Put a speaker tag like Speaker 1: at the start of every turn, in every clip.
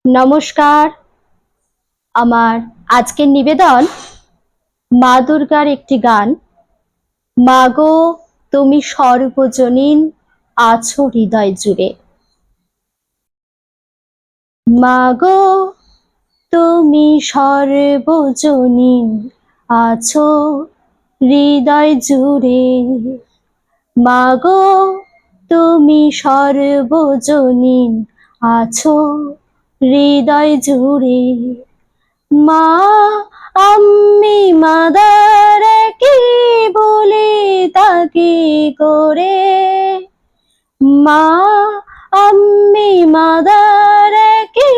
Speaker 1: নমস্কার। আমার আজকের নিবেদন মা দুর্গার একটি গান। মাগো তুমি সর্বজনীন আছো হৃদয় জুড়ে। মাগো তুমি সর্বজনীন আছো হৃদয় জুড়ে। মাগো তুমি সর্বজনীন আছো হৃদয় জুড়ে। মা আমি মাদার কি বলে তাকে করে। মা আমি মাদার কি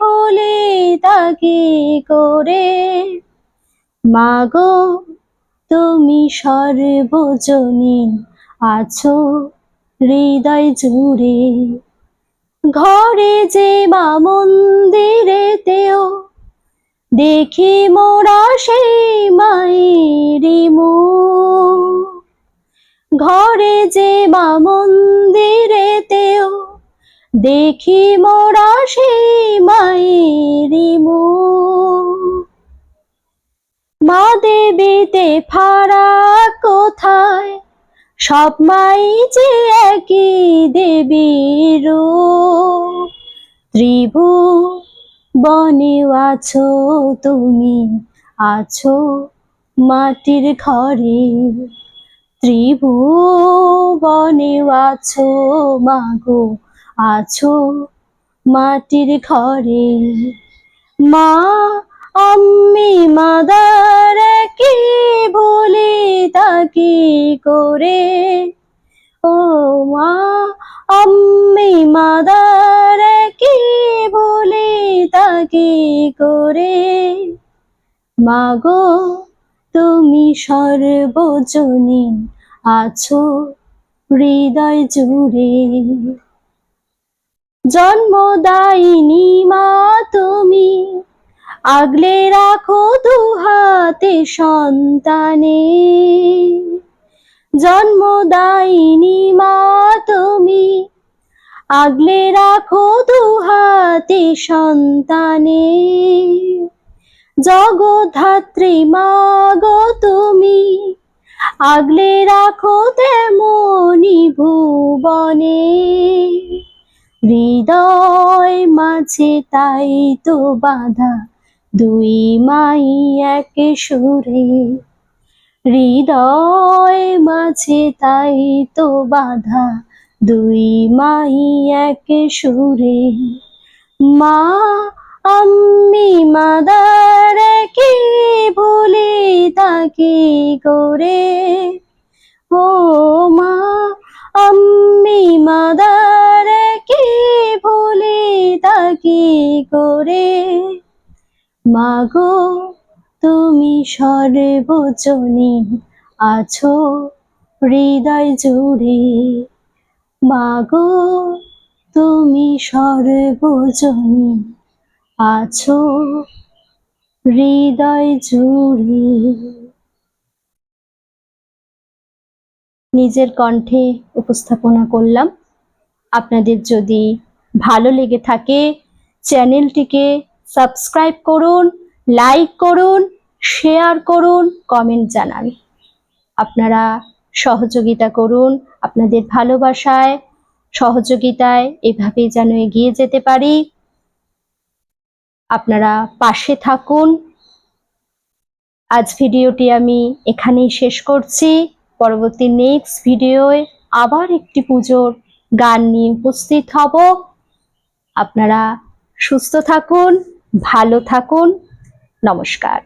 Speaker 1: বলে তাকে করে। মাগো তুমি সর্বজনীন আছো হৃদয় জুড়ে। ঘরে যে মা মন্দিরেতেও দেখি মোরা সেই মায়েরই মুখ। ঘরে যে মা মন্দিরেতেও দেখি মোরা সেই মায়েরই মুখ। মা দেবীতে ফারাক কোথায়, সব মাই যে একই দেবীর রূপ। ত্রিভুবনেও আছো তুমি, আছো মাটির ঘরে। ত্রিভুবনেও আছো মাগো, আছো মাটির ঘরে। মা আমি মাদার কি বলে তাকে করে। ও মা আমি মাদার কি বলে তাকে করে। মাগো তুমি সর্বজনীন আছো হৃদয় জুড়ে। জন্মদায়িনী মা তুমি, আগলে রাখো দুহাতে সন্তানে। জন্মদায়িনী মা তুমি, আগলে রাখো দুহাতে সন্তানে। জগদ্ধাত্রী মাগো তুমি, আগলে রাখো তেমনি ভুবনে। হৃদয় মাঝে তাই তো বাঁধা দুই মাই এক সুরে। হৃদয় মাঝে তাই তো বাঁধা দুই মাই এক সুরে। মা আমি মাদার কি বলে তাকে করে। ও মা আমি মাদার কি বলে তাকে করে। মাগো তুমি সর্বজনীন আছো হৃদয় জুড়ে। মাগো তুমি সর্বজনীন আছো হৃদয় জুড়ে। নিজের কণ্ঠে উপস্থাপনা করলাম। আপনাদের যদি ভালো লেগে থাকে চ্যানেলটিকে সাবস্ক্রাইব করুন, লাইক করুন, শেয়ার করুন, কমেন্ট জানান। আপনারা সহযোগিতা করুন। আপনাদের ভালোবাসায় সহযোগিতায় এভাবেই যেন এগিয়ে যেতে পারি। আপনারা পাশে থাকুন। আজ ভিডিওটি আমি এখানেই শেষ করছি। পরবর্তী নেক্সট ভিডিওয় আবার একটি পুজোর গান নিয়ে উপস্থিত হব। আপনারা সুস্থ থাকুন, ভালো থাকুন। নমস্কার।